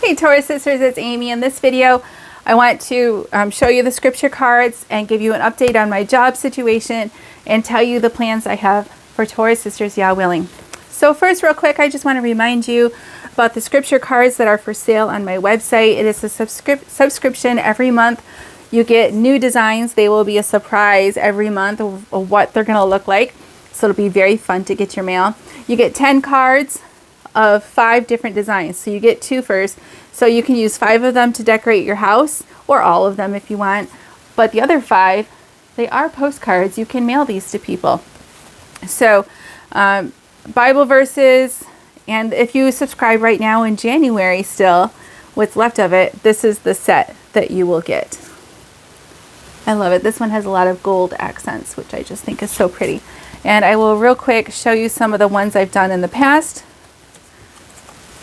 Hey Taurus sisters, it's Amy. In this video, I want to show you the scripture cards and give you an update on my job situation and tell you the plans I have for Taurus sisters, Yah willing. So first, real quick, I just want to remind you about the scripture cards that are for sale on my website. It is a subscription every month. You get new designs. They will be a surprise every month of what they're going to look like. So it'll be very fun to get your mail. You get 10 cards of 5 different designs. So you get 2 first. So you can use 5 of them to decorate your house, or all of them if you want. But the other 5, they are postcards. You can mail these to people. So Bible verses, and if you subscribe right now in January still, what's left of it, this is the set that you will get. I love it. This one has a lot of gold accents, which I just think is so pretty. And I will real quick show you some of the ones I've done in the past.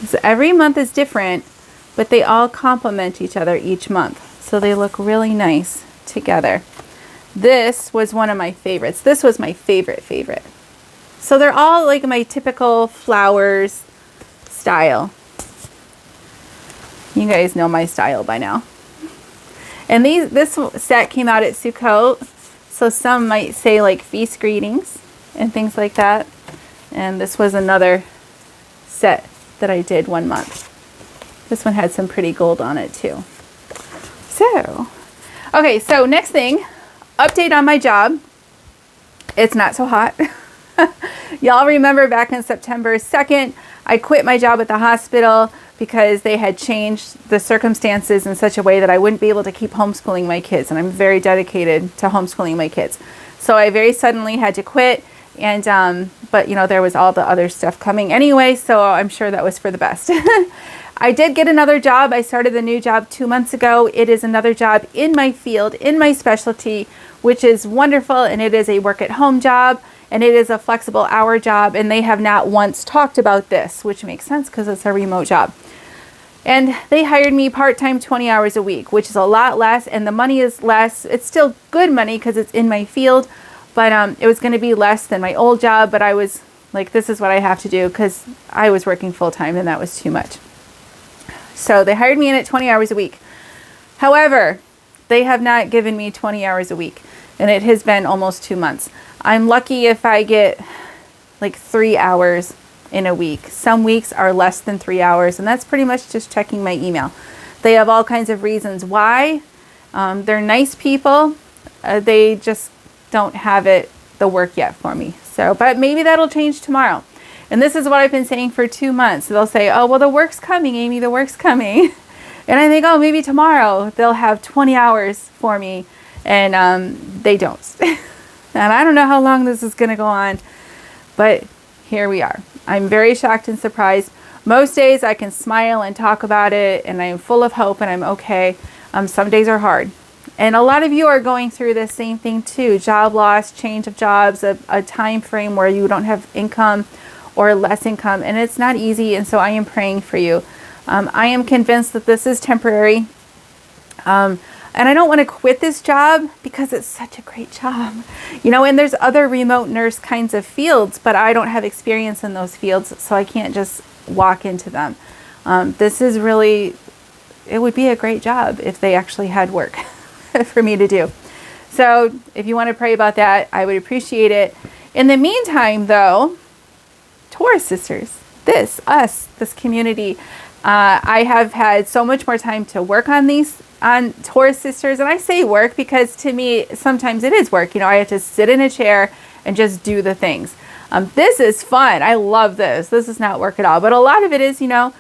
So every month is different, but they all complement each other each month. So they look really nice together. This was one of my favorites. This was my favorite. So they're all like my typical flowers style. You guys know my style by now. And this set came out at Sukkot. So some might say like feast greetings and things like that. And this was another set that I did one month. This one had some pretty gold on it too. So, okay, so next thing, update on my job. It's not so hot. Y'all remember back on September 2nd, I quit my job at the hospital because they had changed the circumstances in such a way that I wouldn't be able to keep homeschooling my kids. And I'm very dedicated to homeschooling my kids. So I very suddenly had to quit. And, but you know, there was all the other stuff coming anyway, so I'm sure that was for the best. I did get another job. I started the new job 2 months ago. It is another job in my field, in my specialty, which is wonderful. And it is a work at home job, and it is a flexible hour job. And they have not once talked about this, which makes sense because it's a remote job. And they hired me part-time 20 hours a week, which is a lot less, and the money is less. It's still good money because it's in my field. But it was going to be less than my old job, but I was like, this is what I have to do because I was working full-time and that was too much. So they hired me in at 20 hours a week. However, they have not given me 20 hours a week, and it has been almost 2 months. I'm lucky if I get like 3 hours in a week. Some weeks are less than 3 hours, and that's pretty much just checking my email. They have all kinds of reasons why. They're nice people. They just don't have the work yet for me. So, but maybe that'll change tomorrow. And this is what I've been saying for 2 months. They'll say, oh, well, the work's coming, Amy, the work's coming. And I think, oh, maybe tomorrow they'll have 20 hours for me. And they don't. And I don't know how long this is going to go on, but here we are. I'm very shocked and surprised. Most days I can smile and talk about it, and I'm full of hope, and I'm okay. Some days are hard. And a lot of you are going through the same thing too. Job loss, change of jobs, a time frame where you don't have income or less income. And it's not easy. And so I am praying for you. I am convinced that this is temporary. And I don't want to quit this job because it's such a great job. You know, and there's other remote nurse kinds of fields, but I don't have experience in those fields. So I can't just walk into them. This is really, it would be a great job if they actually had work for me to do. So if you want to pray about that, I would appreciate it. In the meantime, though, Taurus sisters, this community, I have had so much more time to work on Taurus sisters. And I say work because to me, sometimes it is work. You know, I have to sit in a chair and just do the things. This is fun. I love this. This is not work at all. But a lot of it is, you know,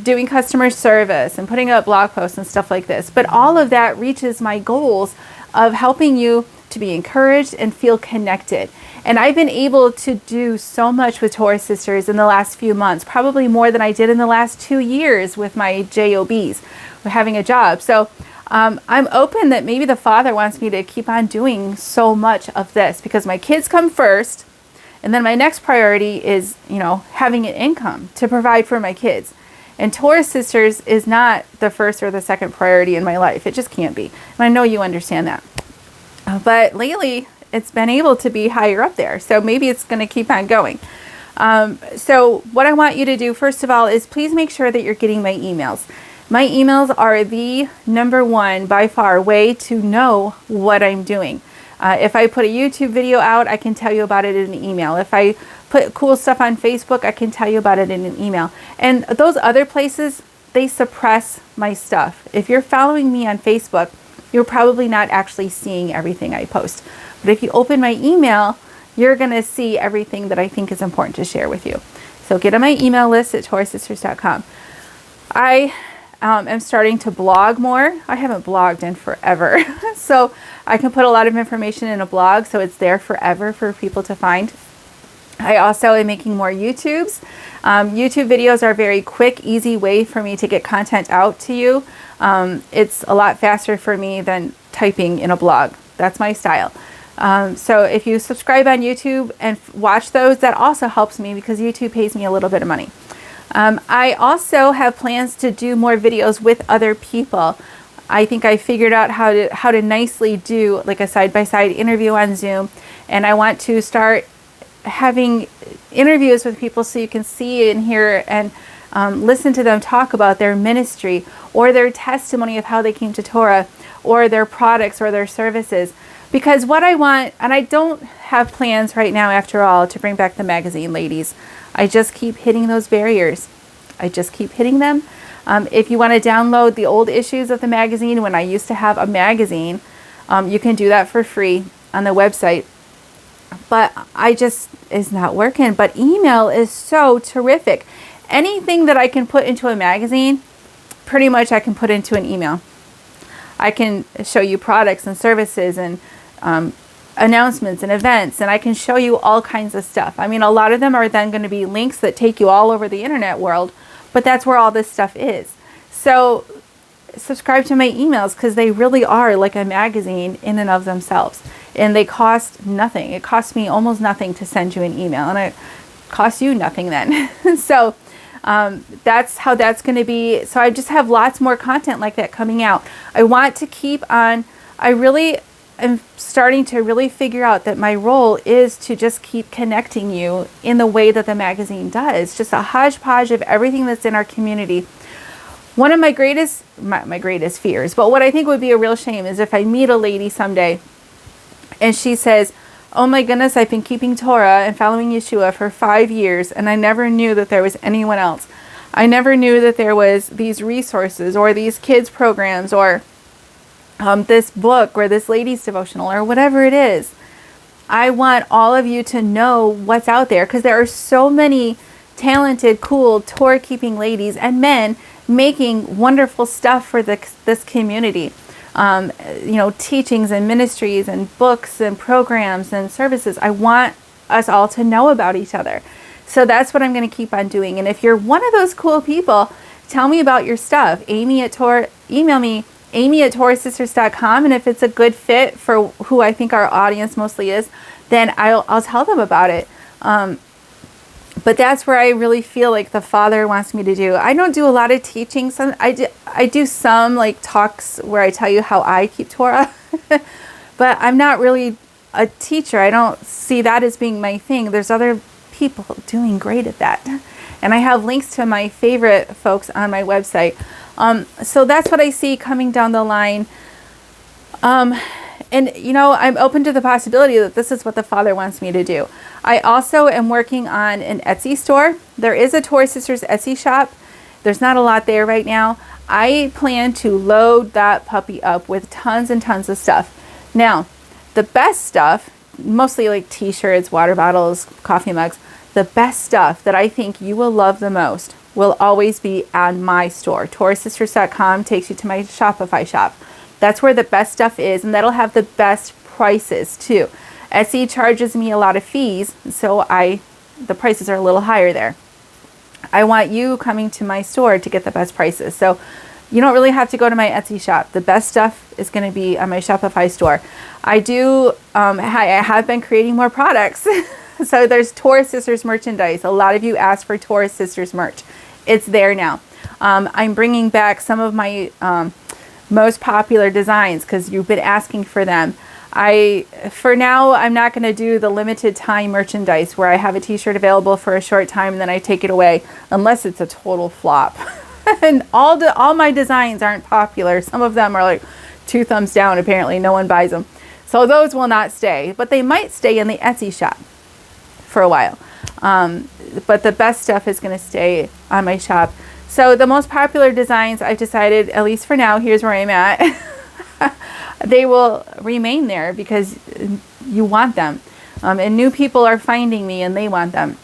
doing customer service and putting up blog posts and stuff like this. But all of that reaches my goals of helping you to be encouraged and feel connected. And I've been able to do so much with Taurus sisters in the last few months, probably more than I did in the last 2 years with my JOBs, with having a job. So I'm open that maybe the Father wants me to keep on doing so much of this because my kids come first. And then my next priority is, you know, having an income to provide for my kids. And Taurus sisters is not the first or the second priority in my life. It just can't be. And I know you understand that. But lately, it's been able to be higher up there. So maybe it's going to keep on going. So what I want you to do, first of all, is please make sure that you're getting my emails. My emails are the number one by far way to know what I'm doing. If I put a YouTube video out, I can tell you about it in an email. If I put cool stuff on Facebook, I can tell you about it in an email. And those other places, they suppress my stuff. If you're following me on Facebook, you're probably not actually seeing everything I post. But if you open my email, you're going to see everything that I think is important to share with you. So get on my email list at TaurusSisters.com. I am starting to blog more. I haven't blogged in forever. So I can put a lot of information in a blog so it's there forever for people to find. I also am making more YouTubes. YouTube videos are a very quick, easy way for me to get content out to you. It's a lot faster for me than typing in a blog. That's my style. So if you subscribe on YouTube and watch those, that also helps me because YouTube pays me a little bit of money. I also have plans to do more videos with other people. I think I figured out how to nicely do like a side-by-side interview on Zoom, and I want to start having interviews with people so you can see and hear and listen to them talk about their ministry or their testimony of how they came to Torah or their products or their services. Because what I want, and I don't have plans right now after all to bring back the magazine, ladies. I just keep hitting those barriers. I just keep hitting them. If you want to download the old issues of the magazine, when I used to have a magazine, you can do that for free on the website. But it's not working. But email is so terrific. Anything that I can put into a magazine, pretty much I can put into an email. I can show you products and services and announcements and events, and I can show you all kinds of stuff. I mean, a lot of them are then going to be links that take you all over the internet world, but that's where all this stuff is. So subscribe to my emails because they really are like a magazine in and of themselves, and they cost nothing. It costs me almost nothing to send you an email, and it costs you nothing then. So that's how that's going to be. So I just have lots more content like that coming out. I want to keep on. I'm starting to really figure out that my role is to just keep connecting you in the way that the magazine does. Just a hodgepodge of everything that's in our community. One of my greatest fears, but what I think would be a real shame is if I meet a lady someday and she says, oh my goodness, I've been keeping Torah and following Yeshua for 5 years and I never knew that there was anyone else. I never knew that there was these resources or these kids programs or this book or this ladies devotional or whatever it is. I want all of you to know what's out there because there are so many talented, cool Torah keeping ladies and men making wonderful stuff for this community. Teachings and ministries and books and programs and services. I want us all to know about each other. So that's what I'm going to keep on doing. And if you're one of those cool people, tell me about your stuff. Email me, amy@TaurusSisters.com. And if it's a good fit for who I think our audience mostly is, then I'll tell them about it. But that's where I really feel like the Father wants me to do. I don't do a lot of teaching. I do some like talks where I tell you how I keep Torah. But I'm not really a teacher. I don't see that as being my thing. There's other people doing great at that. And I have links to my favorite folks on my website. So that's what I see coming down the line. And, I'm open to the possibility that this is what the Father wants me to do. I also am working on an Etsy store. There is a Torah Sisters Etsy shop. There's not a lot there right now. I plan to load that puppy up with tons and tons of stuff. Now, the best stuff, mostly like t-shirts, water bottles, coffee mugs, the best stuff that I think you will love the most will always be on my store. TaurusSisters.com takes you to my Shopify shop. That's where the best stuff is, and that'll have the best prices too. Etsy charges me a lot of fees, so the prices are a little higher there. I want you coming to my store to get the best prices. So you don't really have to go to my Etsy shop. The best stuff is going to be on my Shopify store. I have been creating more products. So there's Torah Sisters merchandise. A lot of you asked for Torah Sisters merch. It's there now. I'm bringing back some of my most popular designs because you've been asking for them. For now, I'm not going to do the limited time merchandise where I have a t-shirt available for a short time and then I take it away unless it's a total flop. And all my designs aren't popular. Some of them are like 2 thumbs down. Apparently no one buys them. So those will not stay, but they might stay in the Etsy shop for a while. But the best stuff is going to stay on my shop. So the most popular designs, I've decided, at least for now, here's where I'm at. They will remain there because you want them. And new people are finding me and they want them.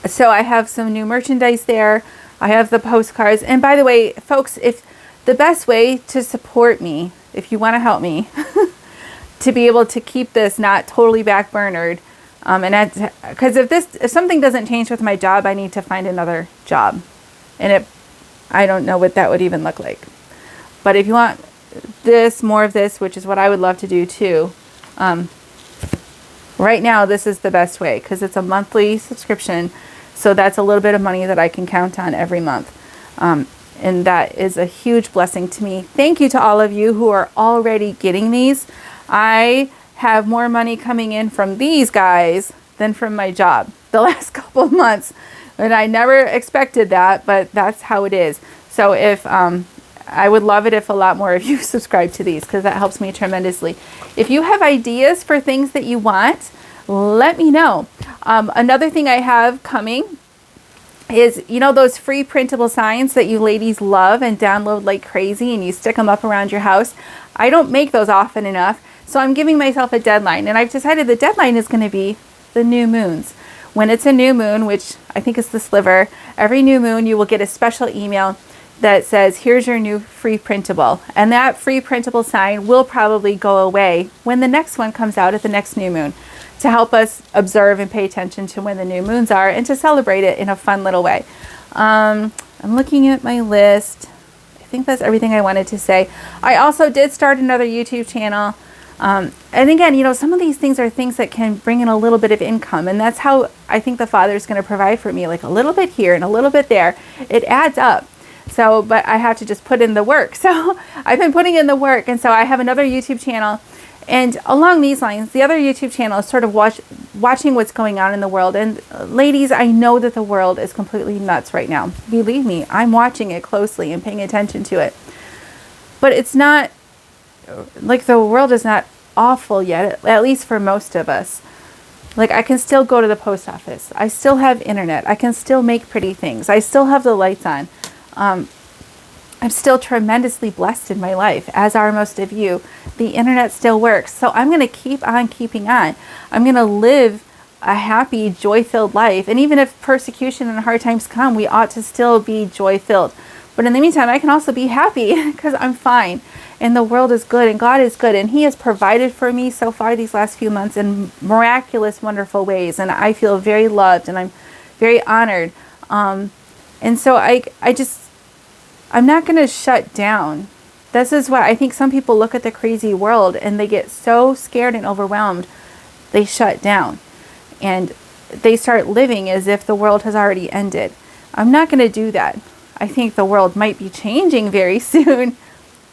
So I have some new merchandise there. I have the postcards. And by the way, folks, if the best way to support me, if you want to help me, to be able to keep this not totally backburnered, and because if something doesn't change with my job, I need to find another job, and I don't know what that would even look like. But if you want more of this, which is what I would love to do too, right now this is the best way because it's a monthly subscription, so that's a little bit of money that I can count on every month, and that is a huge blessing to me. Thank you to all of you who are already getting these. I have more money coming in from these guys than from my job the last couple of months. And I never expected that, but that's how it is. So if I would love it if a lot more of you subscribe to these because that helps me tremendously. If you have ideas for things that you want, let me know. Another thing I have coming is, you know, those free printable signs that you ladies love and download like crazy and you stick them up around your house. I don't make those often enough. So I'm giving myself a deadline, and I've decided the deadline is going to be the new moons. When it's a new moon, which I think is the sliver, every new moon you will get a special email that says, here's your new free printable. And that free printable sign will probably go away when the next one comes out at the next new moon, to help us observe and pay attention to when the new moons are and to celebrate it in a fun little way. I'm looking at my list. I think that's everything I wanted to say. I also did start another YouTube channel. And again, you know, some of these things are things that can bring in a little bit of income. And that's how I think the Father is going to provide for me, like a little bit here and a little bit there. It adds up. So, but I have to just put in the work. So I've been putting in the work. And so I have another YouTube channel. And along these lines, the other YouTube channel is sort of watching what's going on in the world. And ladies, I know that the world is completely nuts right now. Believe me, I'm watching it closely and paying attention to it. But it's not like the world is not awful yet, at least for most of us. Like I can still go to the post office. I still have internet. I can still make pretty things. I still have the lights on. I'm still tremendously blessed in my life, as are most of you. The internet still works. So I'm going to keep on keeping on. I'm going to live a happy, joy-filled life. And even if persecution and hard times come, we ought to still be joy-filled. But in the meantime, I can also be happy because I'm fine. And the world is good and God is good. And He has provided for me so far these last few months in miraculous, wonderful ways. And I feel very loved and I'm very honored. And so I'm not going to shut down. This is why I think some people look at the crazy world and they get so scared and overwhelmed, they shut down. And they start living as if the world has already ended. I'm not going to do that. I think the world might be changing very soon,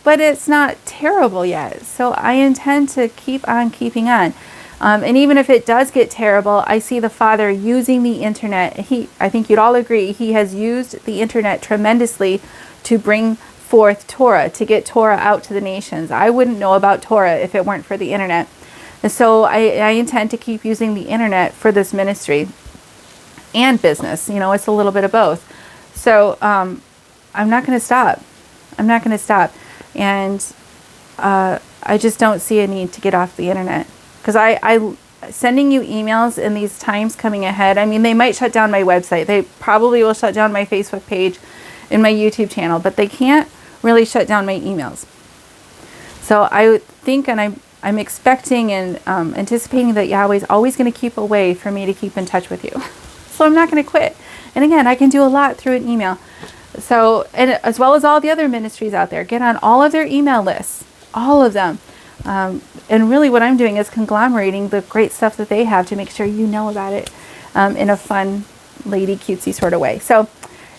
but it's not terrible yet. So I intend to keep on keeping on. And even if it does get terrible, I see the Father using the internet. I think you'd all agree, He has used the internet tremendously to bring forth Torah, to get Torah out to the nations. I wouldn't know about Torah if it weren't for the internet. And so I intend to keep using the internet for this ministry and business. You know, it's a little bit of both. So I'm not going to stop. I'm not going to stop. And I just don't see a need to get off the internet. Because I sending you emails in these times coming ahead, I mean, they might shut down my website. They probably will shut down my Facebook page and my YouTube channel, but they can't really shut down my emails. So I think, and I'm expecting and anticipating that Yahweh's always going to keep a way for me to keep in touch with you. So I'm not going to quit. And again, I can do a lot through an email. So, and as well as all the other ministries out there, get on all of their email lists, all of them. And really what I'm doing is conglomerating the great stuff that they have to make sure you know about it in a fun, lady, cutesy sort of way. So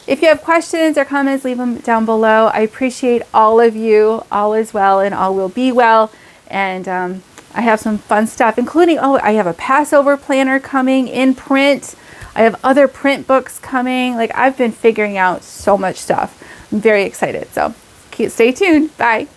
if you have questions or comments, leave them down below. I appreciate all of you. All is well and all will be well. And I have some fun stuff, including, I have a Passover planner coming in print. I have other print books coming. Like, I've been figuring out so much stuff. I'm very excited. So stay tuned. Bye.